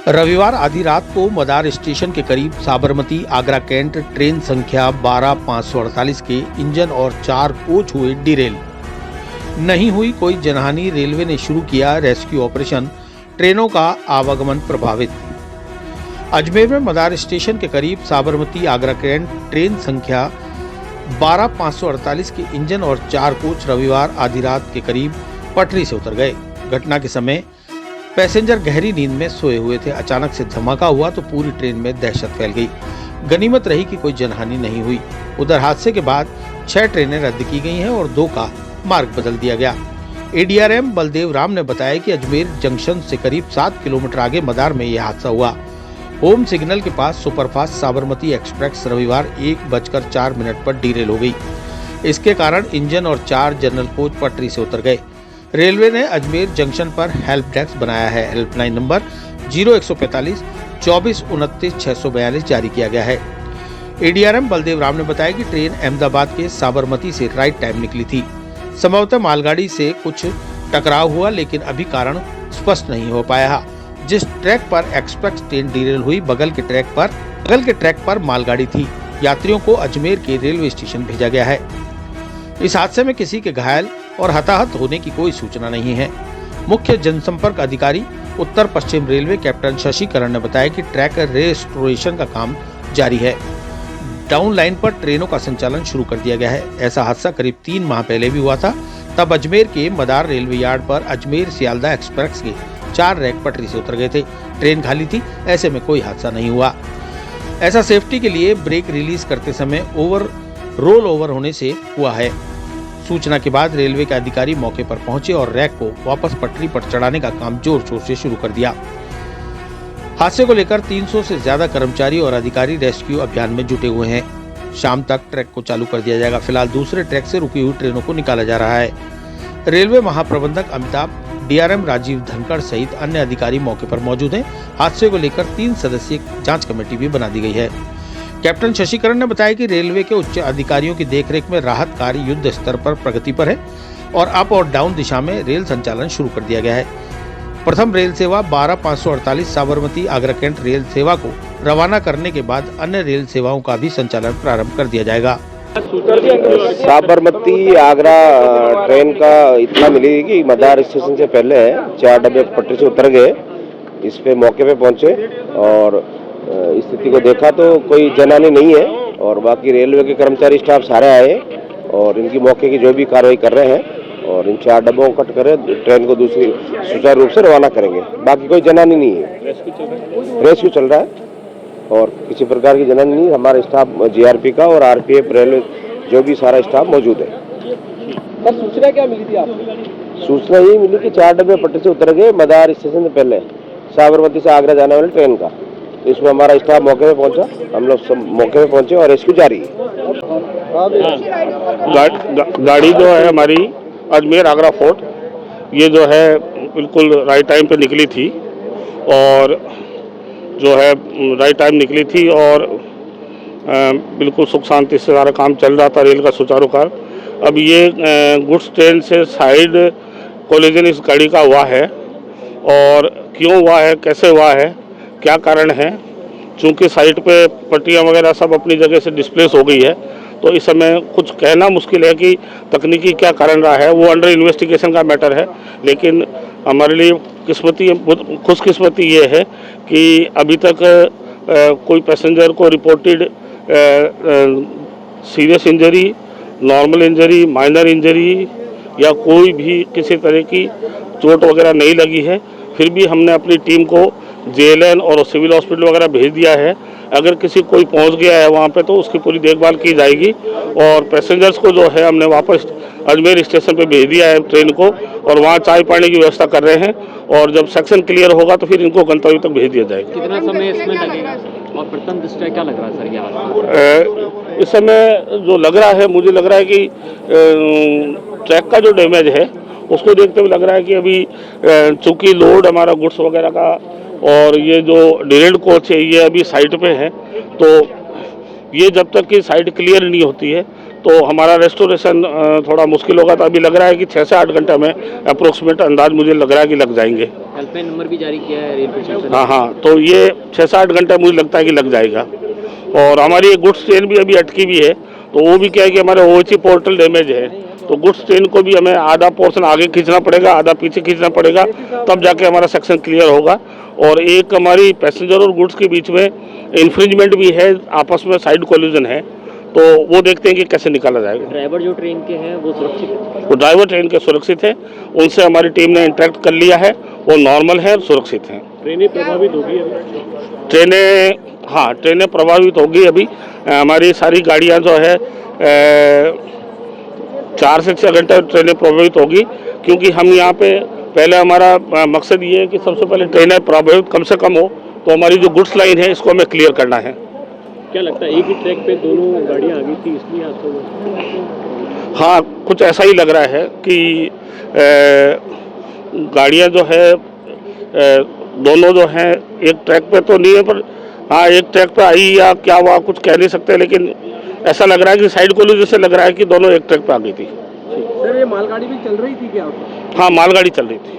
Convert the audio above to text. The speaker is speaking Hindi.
रविवार आधी रात को मदार स्टेशन के करीब साबरमती आगरा कैंट ट्रेन संख्या 12548 के इंजन और 4 कोच हुए डिरेल। नहीं हुई कोई जनहानि। रेलवे ने शुरू किया रेस्क्यू ऑपरेशन। ट्रेनों का आवागमन प्रभावित। अजमेर में मदार स्टेशन के करीब साबरमती आगरा कैंट ट्रेन संख्या 12548 के इंजन और 4 कोच रविवार आधी रात के करीब पटरी से उतर गए। घटना के समय पैसेंजर गहरी नींद में सोए हुए थे। अचानक से धमाका हुआ तो पूरी ट्रेन में दहशत फैल गई। गनीमत रही कि कोई जनहानि नहीं हुई। उधर हादसे के बाद 6 ट्रेनें रद्द की गई हैं और 2 का मार्ग बदल दिया गया। एडीआरएम बलदेव राम ने बताया कि अजमेर जंक्शन से करीब 7 किलोमीटर आगे मदार में यह हादसा हुआ। होम सिग्नल के पास सुपरफास्ट साबरमती एक्सप्रेस रविवार 1:04 पर डीरेल हो गई। इसके कारण इंजन और 4 जनरल कोच पटरी से उतर गए। रेलवे ने अजमेर जंक्शन पर हेल्प डेस्क बनाया है। हेल्पलाइन नंबर 0145 24 29 642 जारी किया गया है। एडीआरएम बलदेव राम ने बताया कि ट्रेन अहमदाबाद के साबरमती से राइट टाइम निकली थी। संभवतः मालगाड़ी से कुछ टकराव हुआ, लेकिन अभी कारण स्पष्ट नहीं हो पाया। जिस ट्रैक पर एक्सप्रेस ट्रेन डीरेल हुई बगल के ट्रैक पर मालगाड़ी थी। यात्रियों को अजमेर के रेलवे स्टेशन भेजा गया है। इस हादसे में किसी के घायल और हताहत होने की कोई सूचना नहीं है। मुख्य जनसंपर्क अधिकारी उत्तर पश्चिम रेलवे कैप्टन शशिकरण ने बताया कि ट्रैक रेस्टोरेशन का काम जारी है। डाउन लाइन पर ट्रेनों का संचालन शुरू कर दिया गया है। ऐसा हादसा करीब 3 माह पहले भी हुआ था। तब अजमेर के मदार रेलवे यार्ड पर अजमेर सियालदा एक्सप्रेस के 4 रैक पटरी से उतर गए थे। ट्रेन खाली थी, ऐसे में कोई हादसा नहीं हुआ। ऐसा सेफ्टी के लिए ब्रेक रिलीज करते समय रोल ओवर होने से हुआ है। सूचना के बाद रेलवे के अधिकारी मौके पर पहुंचे और रैक को वापस पटरी पर चढ़ाने का काम जोर शोर से शुरू कर दिया। हादसे को लेकर 300 से ज्यादा कर्मचारी और अधिकारी रेस्क्यू अभियान में जुटे हुए हैं। शाम तक ट्रैक को चालू कर दिया जाएगा। फिलहाल दूसरे ट्रैक से रुकी हुई ट्रेनों को निकाला जा रहा है। रेलवे महाप्रबंधक अमिताभ, डीआरएम राजीव धनखड़ सहित अन्य अधिकारी मौके पर मौजूद हैं। हादसे को लेकर 3 सदस्यीय जांच कमेटी भी बना दी गई है। कैप्टन शशिकरण ने बताया कि रेलवे के उच्च अधिकारियों की देखरेख में राहत कार्य युद्ध स्तर पर प्रगति पर है और अप और डाउन दिशा में रेल संचालन शुरू कर दिया गया है। प्रथम रेल सेवा 12548 साबरमती आगरा कैंट रेल सेवा को रवाना करने के बाद अन्य रेल सेवाओं का भी संचालन प्रारंभ कर दिया जाएगा। साबरमती आगरा ट्रेन का इतना मिली कि मदार स्टेशन से पहले 4 डब्बे पटरी से उतर गए। इस पे मौके पे पहुंचे और स्थिति को देखा तो कोई जनहानि नहीं है और बाकी रेलवे के कर्मचारी स्टाफ सारे आए और इनकी मौके की जो भी कार्रवाई कर रहे हैं और इन 4 डब्बों को कट कर ट्रेन को दूसरी सुचारू रूप से रवाना करेंगे। बाकी कोई जनहानि नहीं है। रेस्क्यू चल रहा है और किसी प्रकार की जनहानि नहीं। हमारा स्टाफ जीआरपी का और आरपीएफ रेलवे जो भी सारा स्टाफ मौजूद है। सर, सूचना क्या मिली थी आपको? सूचना यही मिली कि 4 डब्बे पटरी से उतर गए मदार स्टेशन से पहले साबरमती से आगरा जाने वाली ट्रेन का। इसमें हमारा स्टाफ मौके पे पहुंचा। हम लोग सब मौके पे पहुंचे और रेस्क्यू जारी है। गाड़ी जो है हमारी अजमेर आगरा फोर्ट, ये जो है बिल्कुल राइट टाइम पे निकली थी और जो है राइट टाइम निकली थी और बिल्कुल सुख शांति से सारा काम चल रहा था रेल का सुचारू कार्य। अब ये गुड्स ट्रेन से साइड कोलिजन इस गाड़ी का हुआ है और क्यों हुआ है, कैसे हुआ है, क्या कारण है। चूँकि साइड पे पट्टियाँ वगैरह सब अपनी जगह से डिस्प्लेस हो गई है तो इस समय कुछ कहना मुश्किल है कि तकनीकी क्या कारण रहा है। वो अंडर इन्वेस्टिगेशन का मैटर है। लेकिन हमारे लिए खुशकिस्मती ये है कि अभी तक कोई पैसेंजर को reported serious injury, normal injury, minor injury या कोई भी किसी तरह की चोट वगैरह नहीं लगी है। फिर भी हमने अपनी टीम को जेएलएन और सिविल हॉस्पिटल वगैरह भेज दिया है। अगर किसी कोई पहुंच गया है वहां पे तो उसकी पूरी देखभाल की जाएगी और पैसेंजर्स को जो है हमने वापस अजमेर स्टेशन पे भेज दिया है ट्रेन को और वहां चाय पानी की व्यवस्था कर रहे हैं और जब सेक्शन क्लियर होगा तो फिर इनको गंतव्य तक भेज दिया जाएगा। कितना समय इसमें लगेगा और प्रथम दृष्टया क्या लग रहा है सर यहाँ? इस समय जो लग रहा है, मुझे लग रहा है कि ट्रैक का जो डैमेज है उसको देखते हुए लग रहा है कि अभी चूँकि लोड हमारा गुड्स वगैरह का और ये जो डिरेल्ड कोच है ये अभी साइड पे है तो ये जब तक कि साइड क्लियर नहीं होती है तो हमारा रेस्टोरेशन थोड़ा मुश्किल होगा। तो अभी लग रहा है कि 6 से 8 घंटे में अप्रोक्सीमेट अंदाज मुझे लग रहा है कि लग जाएंगे। हेल्पलाइन नंबर भी जारी किया है रेल प्रशासन ने। हाँ, तो ये 6-8 घंटे मुझे लगता है कि लग जाएगा। और हमारी गुड्स ट्रेन भी अभी अटकी भी है, तो वो भी क्या है कि हमारे ओएचई पोर्टल डैमेज है, तो गुड्स ट्रेन को भी हमें आधा पोर्शन आगे खींचना पड़ेगा, आधा पीछे खींचना पड़ेगा, तब जाके हमारा सेक्शन क्लियर होगा। और एक हमारी पैसेंजर और गुड्स के बीच में इन्फ्रिंजमेंट भी है, आपस में साइड कोलिजन है, तो वो देखते हैं कि कैसे निकाला जाएगा। ड्राइवर जो ट्रेन के हैं वो सुरक्षित है? वो ड्राइवर ट्रेन के सुरक्षित है, उनसे हमारी टीम ने इंटरेक्ट कर लिया है, वो नॉर्मल है और सुरक्षित हैं। ट्रेनें प्रभावित होगी ट्रेनें प्रभावित होगी अभी। हमारी सारी गाड़ियां जो है 4 से 6 घंटे ट्रेनें प्रभावित होगी, क्योंकि हम यहाँ पे पहले हमारा मकसद ये है कि सबसे पहले ट्रेनें प्रभावित कम से कम हो, तो हमारी जो गुड्स लाइन है इसको हमें क्लियर करना है। क्या लगता है एक ही ट्रैक पे दोनों गाड़ियां आ गई थी इसलिए हादसा हुआ? हाँ, कुछ ऐसा ही लग रहा है कि गाड़ियाँ जो है दोनों जो हैं एक ट्रैक पे तो नहीं है, पर हाँ एक ट्रैक पे आई या क्या हुआ कुछ कह नहीं सकते, लेकिन ऐसा लग रहा है कि साइड कोलिजन से लग रहा है कि दोनों एक ट्रैक पे आ गई थी। सर ये मालगाड़ी भी चल रही थी क्या? हाँ, मालगाड़ी चल रही थी।